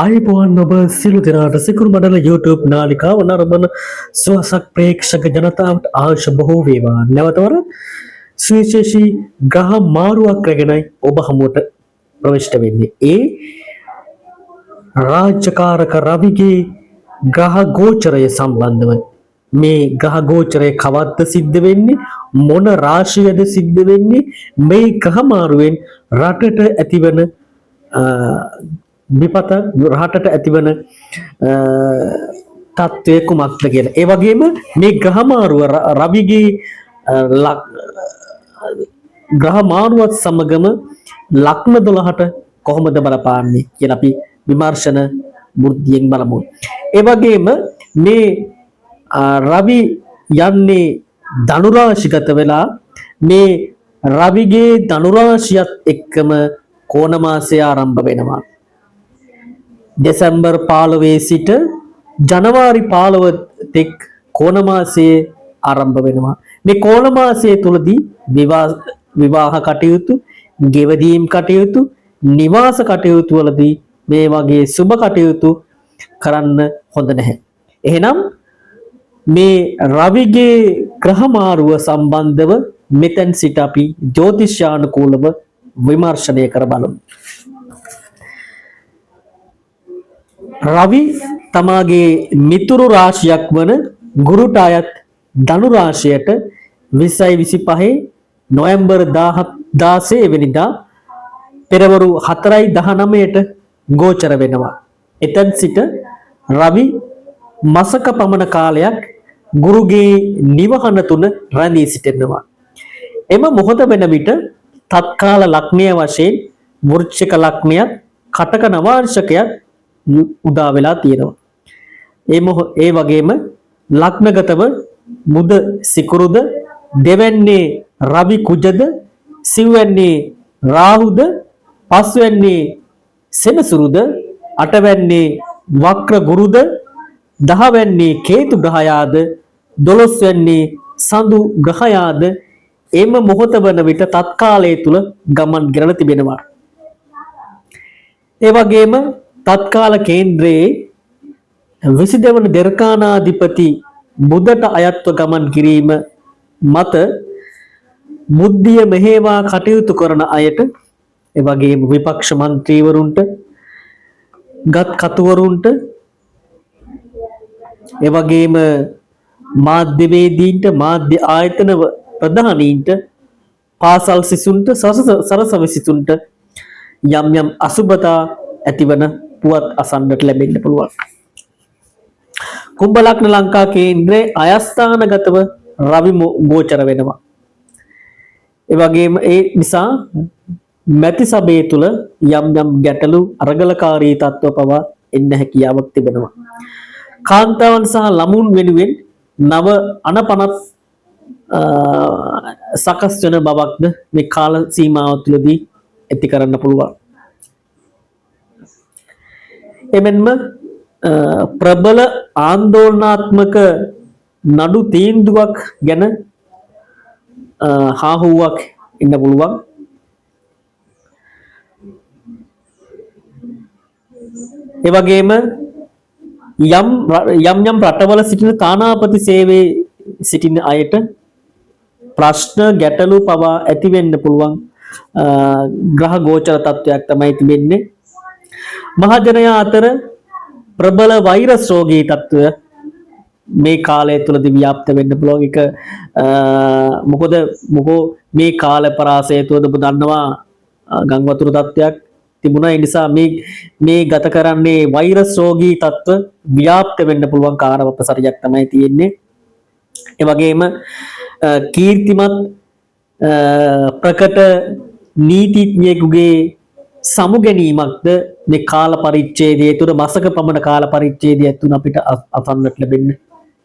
ආයුබෝවන් ඔබ සියලු දෙනාට සිකුරු මඩල YouTube නාලිකාව නරඹන සුවසක් ප්‍රේක්ෂක ජනතාවට ආශ බොහෝ වේවා. නැවතවර සුවිශේෂී ග්‍රහ මාරුවක් රැගෙනයි ඔබ හමුවට ප්‍රවිෂ්ඨ වෙන්නේ. ඒ රාජ්‍යකාරක රවිගේ ග්‍රහ ගෝචරය සම්බන්ධව මේ ග්‍රහ ගෝචරය කවද්ද සිද්ධ වෙන්නේ, මොන රාශියද සිද්ධ වෙන්නේ, මේ ග්‍රහ මාරුවෙන් රටට ඇතිවන විපත, රටට ඇතිවන තත්ත්වය කුමක්ද කියලා. ඒ වගේම මේ ග්‍රහ මාරුව රවිගේ ග්‍රහ මාරුවත් සමගම ලග්න 12ට කොහොමද බලපාන්නේ කියලා අපි විමර්ශන වෘත්තියෙන් බලමු. ඒ වගේම මේ රවි යන්නේ ධනු රාශිගත වෙලා මේ රවිගේ ධනු රාශියත් එක්කම කෝණ මාසය ආරම්භ වෙනවා. දෙසැම්බර් 15 සිට ජනවාරි 15 තෙක් කෝණ මාසයේ ආරම්භ වෙනවා. මේ කෝණ මාසයේ තුලදී විවාහ කටයුතු, ගෙවදීම් කටයුතු, නිවාස කටයුතු වලදී මේ වගේ සුබ කටයුතු කරන්න හොඳ නැහැ. එහෙනම් මේ රවිගේ ග්‍රහ මාරුව සම්බන්ධව මෙතෙන් සිට අපි ජ්‍යොතිෂානුකූලව විමර්ශනය කර බලමු. රවි තමාගේ මිතුරු රාශියක් වන ගුරුට අයත් ධනු රාශියට 2025 නොවැම්බර් 16 වෙනිදා පෙරවරු 4:19ට ගෝචර වෙනවා. එතෙන් සිට රවි මාසක පමණ කාලයක් ගුරුගේ නිවහන තුන රැඳී සිටිනවා. එම මොහොත වෙන විට තත්කාල ලග්නය වශයෙන් වෘශ්චික ලග්නයත් කටක නවාංශකයත් උදා වෙලා තියෙනවා. ඒ වගේම ලග්නගතව මුද සිකුරුද, දෙවැන්නේ රවි කුජද, සිව්වැන්නේ රාහුද, පස්වැන්නේ සෙනසුරුද, අටවැන්නේ වක්‍ර ගුරුද, දහවැන්නේ කේතු ග්‍රහයාද, 12වැන්නේ සඳු ග්‍රහයාද එම මොහොත වන විට තත්කාලය තුල ගමන් කරන තිබෙනවා. ඒ වගේම තත්කාල කේන්ද්‍රයේ 22 වන දෙර්කානාධිපති බුදට අයත්ව ගමන් කිරීම මත බුද්ධිය මෙහෙවා කටයුතු කරන අයට, ඒ වගේම විපක්ෂ මන්ත්‍රීවරුන්ට, ගත් කතුවරුන්ට, ඒ වගේම මාධ්‍යවේදීන්ට, මාධ්‍ය ආයතන ප්‍රධානීන්ට, පාසල් සිසුන්ට, සරසවි සිසුන්ට යම් යම් අසුබතා ඇතිවන පුවත් අසන්නට ලැබෙන්න පුළුවන්. කුම්භ ලග්න ලංකා කේන්ද්‍රයේ අයස්ථානගතව රවි ගෝචර වෙනවා. ඒ වගේම ඒ නිසා මැති සභේ තුල යම් යම් ගැටලු, අරගලකාරී තත්ත්ව පවා එන්න හැකියාවක් තිබෙනවා. කාන්තාවන් සහ ළමුන් වෙනුවෙන් නව අනපනත් සකස් වෙන බවක්ද මේ කාල සීමාව තුළදී ඇති කරන්න පුළුවන්. එමෙන්ම ප්‍රබල ආందోලනාත්මක නඩු තීන්දුවක් ගැන හාහුවක් ඉන්න පුළුවන්. ඒ වගේම යම් රටවල සිටින තානාපති සේවයේ සිටින අයට ප්‍රශ්න, ගැටලු පවා ඇති වෙන්න පුළුවන් ග්‍රහ ගෝචර තත්වයක් තමයි තිබෙන්නේ. මහජනයා අතර ප්‍රබල වෛරස් රෝගී තත්ත්වය මේ කාලය තුලදී ව්‍යාප්ත වෙන්න පුළුවන්. එක මොකෝ මේ කාල පරාසය තුලද ඔබ දන්නවා ගංවතුරු තත්ත්වයක් තිබුණා. ඒ නිසා මේ ගත කරන්නේ වෛරස් රෝගී තත්ත්ව ව්‍යාප්ත වෙන්න පුළුවන් කාලවපසරියක් තමයි තියෙන්නේ. ඒ වගේම කීර්තිමත් ප්‍රකට නීතිඥයෙකුගේ සමු ගැනීමක්ද මේ කාල පරිච්ඡේදය තුළ මාසක පමණ කාල පරිච්ඡේදය තුන අපිට අසන්නට ලැබෙන්න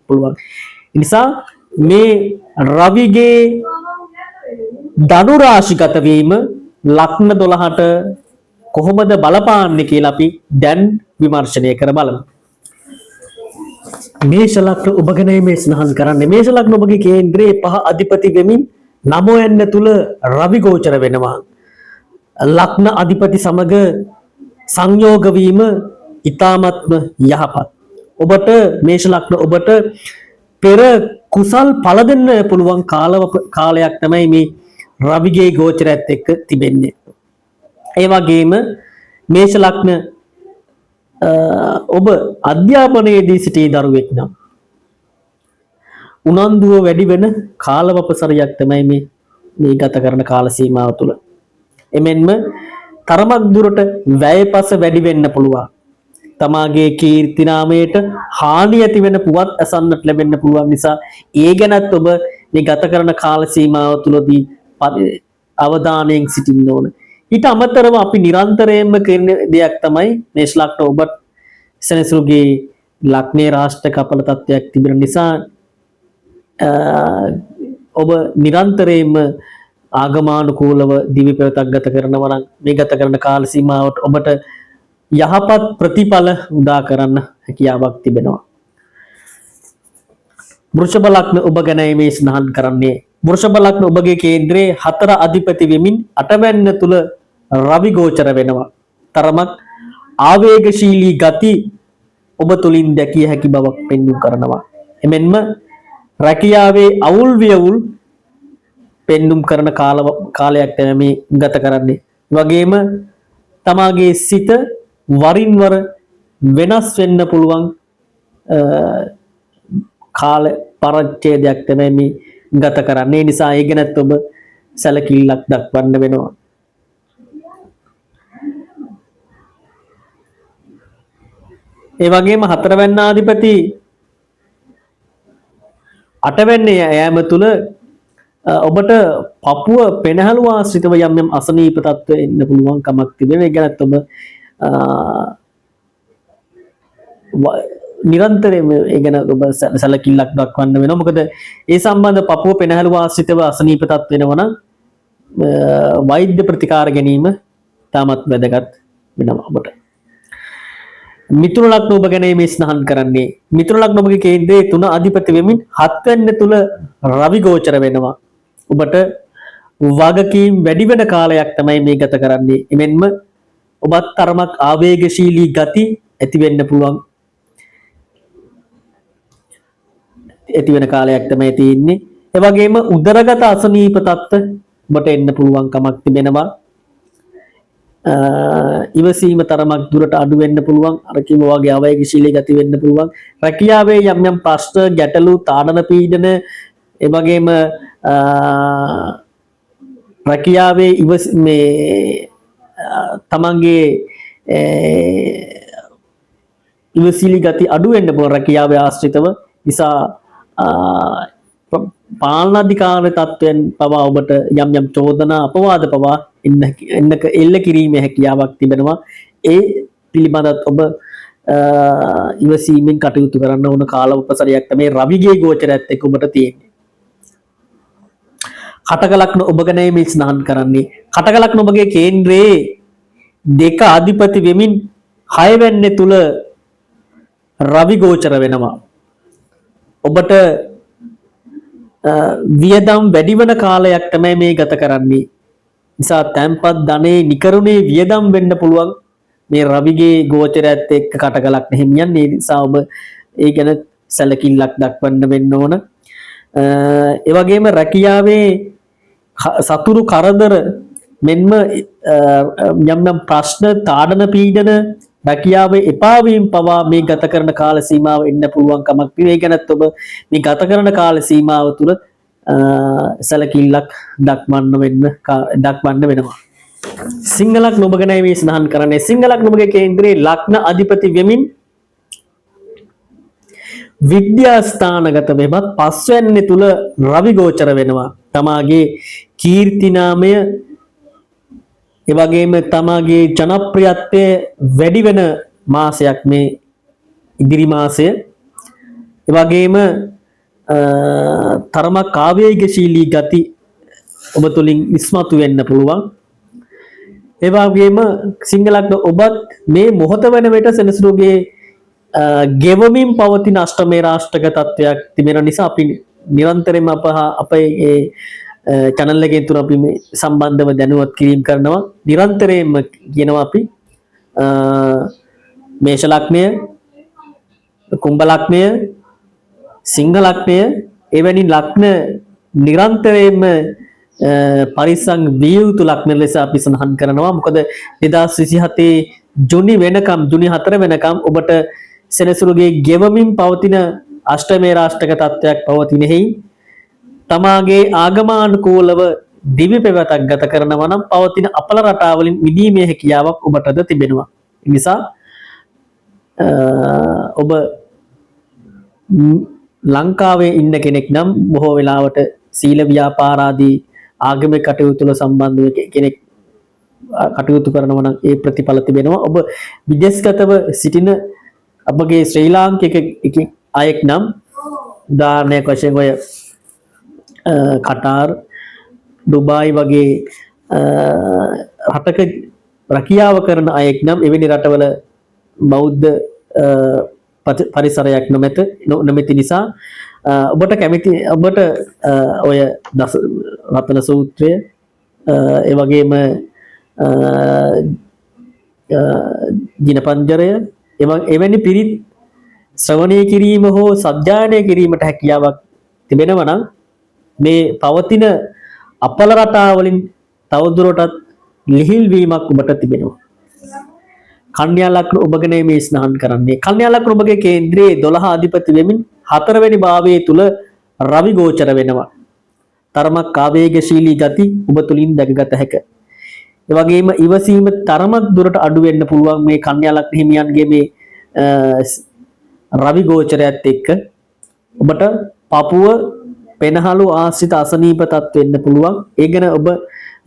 පුළුවන්. ඒ නිසා මේ රවිගේ ධනු රාශිගත වීම ලග්න 12ට කොහොමද බලපාන්නේ කියලා අපි දැන් විමර්ශනය කර බලමු. මේෂ ලග්න ඔබ ගැන මේ සඳහන් කරන්නේ. මේෂ ලග්න ඔබගේ කේන්ද්‍රයේ 5 අධිපති වෙමින් 9 යන්න තුල රවි ගෝචර වෙනවා. ලග්න අධිපති සමග සංයෝග වීම ඊ타මත්ම යහපත්. ඔබට මේෂ ලග්න ඔබට පෙර කුසල් ඵල දෙන්න පුළුවන් කාලයක් තමයි මේ රවිගේ ගෝචරයත් එක්ක තිබෙන්නේ. ඒ වගේම මේෂ ලග්න ඔබ අධ්‍යාපනයේදී සිටි දරුවෙක් නම් උනන්දුව වැඩි වෙන කාලවපසරයක් තමයි මේ ගත කරන කාල සීමාව තුළ. එමෙන්ම තරමක් දුරට වැයපස වැඩි වෙන්න පුළුවන්. තමාගේ කීර්ති නාමයට හානි ඇති වෙන පුවත් අසන්නට ලැබෙන්න පුළුවන් නිසා ඒ ගැනත් ඔබ මේ ගත කරන කාල සීමාව තුළදී අවධානයෙන් සිටින්න ඕන. ඊට අමතරව අපි නිරන්තරයෙන්ම කරන දෙයක් තමයි මේෂ ලග්න ඔබට සෙනසුරුගේ ලග්නේ රාෂ්ට්‍ර කපල තත්ත්වයක් තිබෙන නිසා ඔබ නිරන්තරයෙන්ම ආගමානුකූලව දිවි පෙවතක් ගත කරනවා නම් මේ ගත කරන කාල සීමාවට ඔබට යහපත් ප්‍රතිඵල උදා කරන්න හැකියාවක් තිබෙනවා. වෘෂභ ලග්න ඔබ ගැන මේ ස්නහන් කරන්නේ. වෘෂභ ලග්න ඔබගේ කේන්ද්‍රයේ 4 අධිපති වෙමින් 8 වැන්න තුල රවි ගෝචර වෙනවා. තරමක් ආවේගශීලී ගති ඔබ තුලින් දැකිය හැකි බවක් පෙන්වු කරනවා. එමෙන්ම රැකියාවේ අවුල් වියවුල් පෙන්눔 කරන කාලයක් තමයි මේ ගත කරන්නේ. වගේම තමාගේ සිත වරින් වර වෙනස් වෙන්න පුළුවන් කාල පරිච්ඡේදයක් තමයි මේ ගත කරන්නේ. නිසා ඒ ගැනත් ඔබ සැලකිල්ලක් දක්වන්න වෙනවා. ඒ වගේම 4 වැන්න අධිපති 8 වැන්නේ යෑම තුල ඔබට පපුව පෙනහළු ආශ්‍රිතව යම් අසනීප තත්ත්ව එන්න පුළුවන් කමක් තිබෙනවා. ඒ ගැනත් ඔබ නිරන්තරයෙන්ම ඒ ගැන ඔබ සැලකිල්ලක් දක්වන්න වෙනවා. මොකද ඒ සම්බන්ධ පපුව පෙනහළු ආශ්‍රිතව අසනීප තත්ත්ව වෙනවා නම් වෛද්‍ය ප්‍රතිකාර ගැනීම තාමත් වැදගත් වෙනවා ඔබට. මිතුරු ලග්න ඔබ ගැන මේ ස්නහන් කරන්නේ. මිතුරු ලග්න ඔබගේ කේන්ද්‍රයේ 3 අධිපති වෙමින් 7 වෙන්න තුල රවි ගෝචර වෙනවා. ඔබට වගකීම් වැඩි වෙන කාලයක් තමයි මේ ගත කරන්නේ. එමෙන්ම ඔබත් තරමක් ආවේගශීලී ගති ඇති වෙන්න පුළුවන්. ඇති වෙන කාලයක් තමයි තියෙන්නේ. ඒ වගේම උදරගත අසනීප තත්ත්ව ඔබට එන්න පුළුවන් කමක් තිබෙනවා. ඉවසීම තරමක් දුරට අඩු වෙන්න පුළුවන්. අර කිව්ව වගේ ආවේගශීලී ගති වෙන්න පුළුවන්. රැකියාවේ යම් යම් ප්‍රශ්න, ගැටලු, තාඩන පීඩන, ඒ වගේම රැකියාවේ මේ තමන්ගේ ඉවසිලි ගති අඩු වෙන්න පුළුවන් රැකියාවේ ආශ්‍රිතව. නිසා පාලනාධිකාර තත්ත්වයන් පවා ඔබට යම් යම් චෝදනා අපවාද පවා එල්ල කිරීමේ හැකියාවක් තිබෙනවා. ඒ පිළිබඳත් ඔබ ඉවසීමෙන් කටයුතු කරන්න ඕන කාල උපසරයක් තමයි රවිගේ ගෝචරයත් එක්ක ඔබට තියෙන්නේ. කටක ලග්න ඔබ ගැන මේ ස්නහන් කරන්නේ. කටක ලග්න ඔබගේ කේන්ද්‍රයේ 2 අධිපති වෙමින් 6 වෙන්නේ තුල රවි ගෝචර වෙනවා. ඔබට වියදම් වැඩි වෙන කාලයක් තමයි මේ ගත කරන්නේ. නිසා තැන්පත් ධනෙ නිකරුණේ වියදම් වෙන්න පුළුවන් මේ රවිගේ ගෝචරයත් එක්ක කටක ලග්න හිමියන්. ඒ නිසා ඔබ ඒ ගැන සැලකිල්ලක් දක්වන්න වෙන්න ඕන. ඒ වගේම රැකියාවේ සතුරු කරදර මෙන්ම යම් යම් ප්‍රශ්න, තාඩන පීඩන, රැකියාවේ එපා වීම පවා මේ ගත කරන කාල සීමාව එන්න පුළුවන් කමක් තියෙනවා. ඒ ගැනත් ඔබ මේ ගත කරන කාල සීමාව තුළ සැලකිල්ලක් දක්වන්න වෙනවා. සිංහ ලග්න ඔබ ගැන මේ ස්නහන් කරන්නේ. සිංහ ලග්න ඔබගේ කේන්ද්‍රයේ ලග්න අධිපති වෙමින් විද්‍යාස්ථානගත වෙමත් 5 වෙන්නේ තුල රවි ගෝචර වෙනවා. තමාගේ කීර්ති නාමය ඒ වගේම තමාගේ ජනප්‍රියත්වය වැඩි වෙන මාසයක් මේ ඉදිරි මාසය. ඒ වගේම තරමක් ආවේගශීලී ගති ඔබ තුලින් ඉස්මතු වෙන්න පුළුවන්. ඒ වගේම සිංහ ලග්න ඔබත් මේ මොහොත වෙන විට සෙනසුරුගේ ගෙවමින් පවතින අෂ්ටමේ රාෂ්ටක තත්වයක් තිබෙන නිසා අපි නිරන්තරයෙන්ම අපේ channel එකෙන් තුන අපි මේ සම්බන්ධව දැනුවත් කිරීම කරනවා. නිරන්තරයෙන්ම කියනවා අපි මේෂ ලග්නය, කුම්භ ලග්නය, සිංහ ලග්නය එවැනි ලග්න නිරන්තරයෙන්ම පරිස්සම් විය යුතු ලග්න ලෙස අපි සඳහන් කරනවා. මොකද 2027 ජුනි වෙනකම් ජුනි 4 වෙනකම් ඔබට සෙනසුරුගේ ගෙවමින් පවතින අෂ්ටමේ රාෂ්ටක තත්ත්වයක් පවතිනෙහි තමාගේ ආගමානුකූලව දිවි පෙවතක් ගත කරනවා නම් පවතින අපල රටාවලින් මිදීමේ හැකියාවක් ඔබටද තිබෙනවා. ඒ නිසා ඔබ ලංකාවේ ඉන්න කෙනෙක් නම් බොහෝ වෙලාවට සීල ව්‍යාපාරාදී ආගමික කටයුතු වල සම්බන්ධ කෙනෙක් කටයුතු කරනවා නම් ඒ ප්‍රතිඵල තිබෙනවා. ඔබ විදේශගතව සිටින අපගේ ශ්‍රී ලාංකික අයෙක් නම් උදාහරණයක් වශයෙන් ඔය කටාර්, ඩුබායි වගේ රටක රැකියාව කරන අයෙක් නම් එවැනි රටවල බෞද්ධ පරිසරයක් නොමැති නිසා ඔබට කැමති ඔබට ඔය දස රතන සූත්‍රය ඒ වගේම ජිනපංජරය එවැනි පිරිත් ශ්‍රවණය කිරීම හෝ සජ්ජායනය කිරීමට හැකියාවක් තිබෙනවා නම් මේ පවතින අපල රටාවලින් තවදුරටත් ලිහිල් වීමක් ඔබට තිබෙනවා. කන්‍යා ලග්න ඔබ ගැන මේ ස්නාන් කරන්නේ. කන්‍යා ලග්න ඔබගේ කේන්ද්‍රයේ 12 අධිපති වෙමින් 4 වෙනි භාවයේ තුල රවි ගෝචර වෙනවා. තරමක් ආවේගශීලී ගති ඔබ තුලින් දැකගත හැකිය. ඒ වගේම ඉවසීම තරමක් දුරට අඩු වෙන්න පුළුවන් මේ කන්‍යා ලග්න හිමියන්ගේ මේ රවි ගෝචරයත් එක්ක ඔබට පපුව පෙනහළු ආශ්‍රිත අසනීප තත් වෙන්න පුළුවන්. ඒ ගැන ඔබ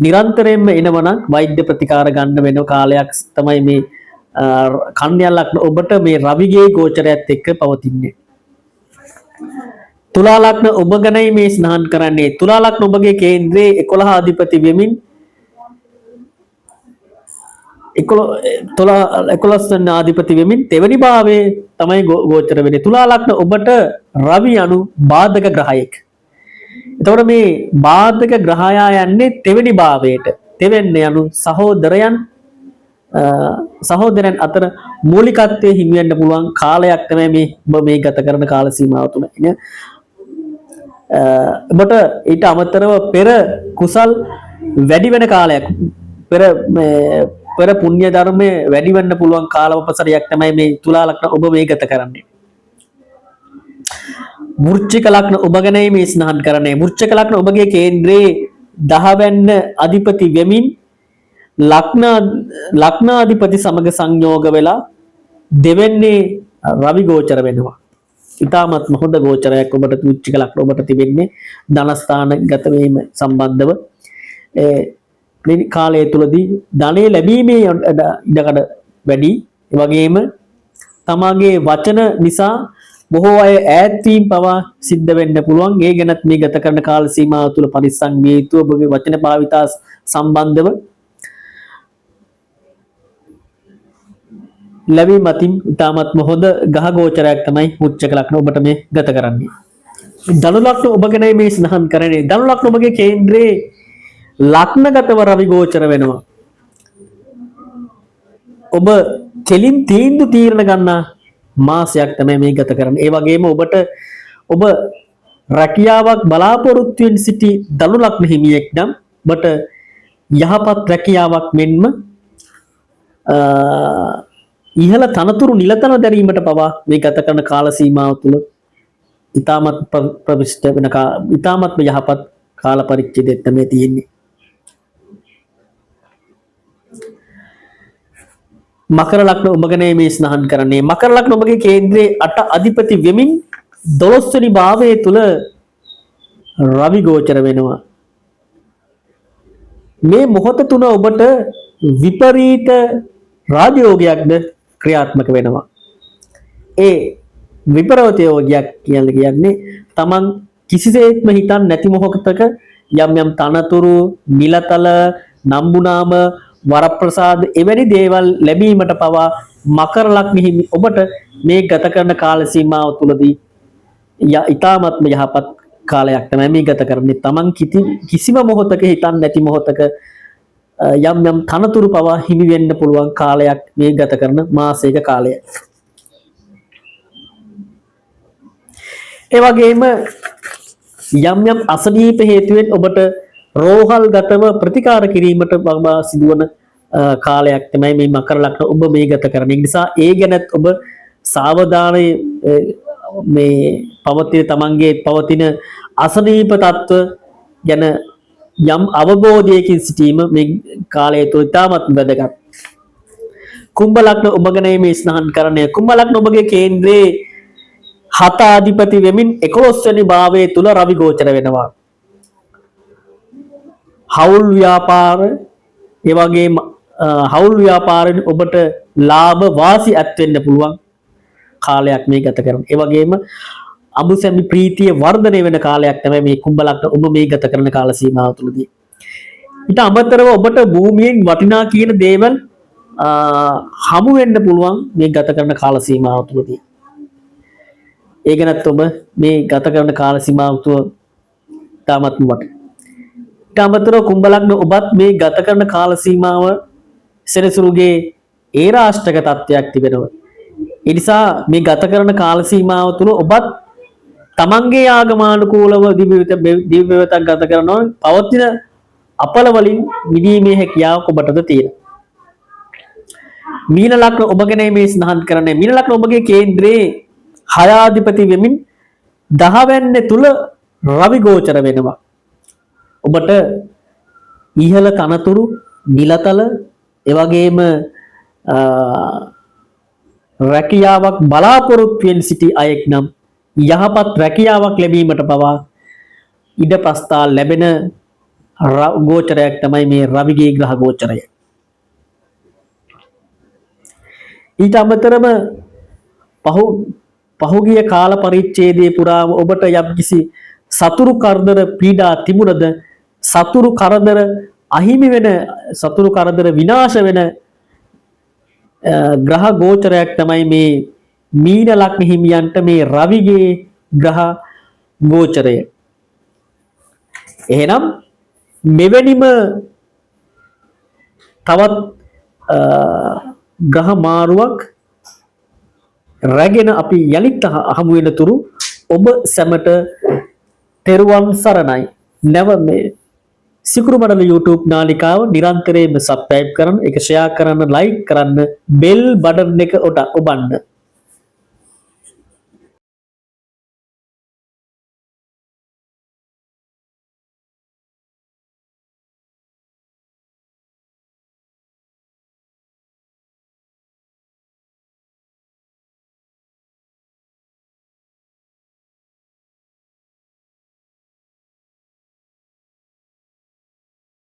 නිරන්තරයෙන්ම එනවනම් වෛද්‍ය ප්‍රතිකාර ගන්න වෙන කාලයක් තමයි මේ කන්‍යා ලග්න ඔබට මේ රවිගේ ගෝචරයත් එක්ක පවතින්නේ. තුලා ලග්න ඔබ ගැනයි මේ ස්නාන් කරන්නේ. තුලා ලග්න ඔබගේ කේන්ද්‍රයේ 11 අධිපති වෙමින් 11 වෙනි අධිපති වෙමින් තෙවැනි භාවයේ තමයි ගෝචර වෙන්නේ. තුලා ලග්න ඔබට රවි anu බාධක ග්‍රහයෙක්. එතකොට මේ බාධක ග්‍රහයා යන්නේ තෙවැනි භාවයට. තෙවැන්නේ anu සහෝදරයන් අතර මූලිකත්වයේ හිමි වෙන්න පුළුවන් කාලයක් තමයි මේ ඔබ මේ ගත කරන කාල සීමාව තුන. ඔබට ඊට අමතරව පෙර කුසල් වැඩි වෙන කාලයක් පෙර පුණ්‍ය ධර්මයේ වැඩි වෙන්න පුළුවන් කාලවපසරයක් තමයි මේ තුලා ලග්න ඔබ මේ ගත කරන්නේ. වෘශ්චික ලග්න ඔබ ගැන මේ ස්නාන් කරන්නේ. වෘශ්චික ලග්න ඔබගේ කේන්ද්‍රයේ 10 වෙනි අධිපති වෙමින් ලග්නාධිපති සමග සංයෝග වෙලා දෙවෙන්නේ රවි ගෝචර වෙනවා. ඉතාමත්ම හොඳ ගෝචරයක් ඔබට වෘශ්චික ලග්න ඔබට තිබෙන්නේ ධනස්ථාන ගත වීම සම්බන්ධව. මේ කාලය තුලදී ධනෙ ලැබීමේ ඉඩකඩ වැඩි. ඒ වගේම තමාගේ වචන නිසා බොහෝ අය ඈත් වීම පවා සිද්ධ වෙන්න පුළුවන්. ඒ ගැනත් මේ ගත කරන කාල සීමාව තුල පරිස්සම් විය යුතු ඔබගේ වචන භාවිතා සම්බන්ධව ලැබීම අතින් ඉතාමත්ම හොඳ ගහ ගෝචරයක් තමයි වෘශ්චික ලග්න ඔබට මේ ගත කරන්නේ. ධනු ලග්න ඔබ ගැන මේ ස්නහන් කරන්නේ. ධනු ලග්න ඔබගේ කේන්ද්‍රයේ ලග්නගතව රවි ගෝචර වෙනවා. ඔබ කෙලින් තීරණ ගන්නා මාසයක් තමයි මේ ගත කරන්නේ. ඒ වගේම ඔබ රැකියාවක් බලාපොරොත්තු වෙන සිටි ධනු ලග්න හිමියෙක් නම් ඔබට යහපත් රැකියාවක් මෙන්ම ඉහළ තනතුරු නිලතන දැරීමට පවා මේ ගත කරන කාල සීමාව තුළ ඉතාමත් ප්‍රවිෂ්ඨ වෙන ඉතාමත්ම යහපත් කාල පරිච්ඡේදයක් තමයි තියෙන්නේ. මකර ලග්න ඔබ ගැන මේ ස්නහන් කරන්නේ. මකර ලග්න ඔබගේ කේන්ද්‍රයේ 8 අධිපති වෙමින් 12 වෙනි භාවයේ තුල රවි ගෝචර වෙනවා. මේ මොහොත තුන ඔබට විපරීත රාජයෝගයක්ද ක්‍රියාත්මක වෙනවා. ඒ විපරීත යෝගයක් කියන්නේ තමන් කිසිසේත්ම හිතන්නේ නැති මොහොතක යම් තනතුරු, මිලතල, නම්බුනාම, වරප්‍රසාද එවැනි දේවල් ලැබීමට පවා මකර ලග්න හිමි ඔබට මේ ගත කරන කාල සීමාව තුලදී ඉතාමත්ම යහපත් කාලයක් තමයි මේ ගත කරන්නේ. තමන් කිසිම මොහොතක හිතන්නේ නැති මොහොතක යම් යම් තනතුරු පවා හිමි වෙන්න පුළුවන් කාලයක් මේ ගත කරන මාසයක කාලය. ඒ වගේම යම් යම් අසනීප හේතුවෙන් ඔබට රෝහල් ගතව ප්‍රතිකාර කිරීමට බබා සිදුවන කාලයක් තමයි මේ මකර ලග්න ඔබ මේ ගත කරන. ඒ නිසා ඒ ගැනත් ඔබ සාවධානය මේ පවතින තමන්ගේ පවතින අසනීප තත්ත්ව ගැන යම් අවබෝධයකින් සිටීම මේ කාලය තුළ ඉතාමත් වැදගත්. කුම්භ ලග්න ඔබ ගැන මේ ස්නහන් කරන්නේ. කුම්භ ලග්න ඔබගේ කේන්ද්‍රයේ 7 අධිපති වෙමින් 11 වෙනි භාවයේ තුල රවි ගෝචර වෙනවා. හවුල් ව්‍යාපාර ඒ වගේම හවුල් ව්‍යාපාරෙන් ඔබට ලාභ වාසි ඇත් වෙන්න පුළුවන් කාලයක් මේ ගත කරන. ඒ වගේම අඹුසැමි ප්‍රීතිය වර්ධනය වෙන කාලයක් තමයි මේ කුම්භ ලග්න ඔබ මේ ගත කරන කාල සීමාව තුළදී. ඊට අමතරව ඔබට භූමියෙන් වටිනා කියන දේවල් හමු වෙන්න පුළුවන් මේ ගත කරන කාල සීමාව තුළදී. ඒ ගැනත් ඔබ මේ ගත කරන කාල සීමාව තුළ තාමත් වටිනවා. ඊට අමතරව කුම්භ ලග්න ඔබත් මේ ගත කරන කාල සීමාව සෙනසුරුගේ ඒ රාෂ්ටක තත්ත්වයක් තිබෙනවා. ඒ නිසා මේ ගත කරන කාල සීමාව තුළ ඔබත් තමන්ගේ ආගමානුකූලව දිව්‍ය වෙතක් ගත කරනවා පවතින අපල වලින් මිදීමේ හැකියාවක් ඔබටද තියෙනවා. මීන ලග්න ඔබ ගැන මේ සඳහන් කරන්නේ. මීන ලග්න ඔබගේ කේන්ද්‍රයේ 6 අධිපති වෙමින් 10 වෙනි තුල රවි ගෝචර වෙනවා. ඔබට ඉහළ තනතුරු නිලතල ඒ වගේම රැකියාවක් බලාපොරොත්තු වෙන සිටි අයෙක් නම් යහපත් රැකියාවක් ලැබීමට පවා ඉඩ ප්‍රස්ථා ලැබෙන ගෝචරයක් තමයි මේ රවිගේ ග්‍රහ ගෝචරය. ඊට අමතරම පහුගිය කාල පරිච්ඡේදයේ පුරාම ඔබට යම්කිසි සතුරු කරදර පීඩා තිබුණද සතුරු කරදර අහිමි වෙන සතුරු කරදර විනාශ වෙන ග්‍රහ ගෝචරයක් තමයි මේ මීන ලග්න හිමියන්ට මේ රවිගේ ග්‍රහ ගෝචරය. එහෙනම් මෙවැනිම තවත් ග්‍රහ මාරුවක් රැගෙන අපි යලිත් හමු වෙන තුරු ඔබ සැමට තෙරුවන් සරණයි. නැව මේ සිකුරු මඩල YouTube නාලිකාව නිරන්තරයෙන්ම සබ්ස්ක්‍රයිබ් කරන්න, ඒක ෂෙයා කරන්න, ලයික් කරන්න, බෙල් බටන් එක ඔබන්න.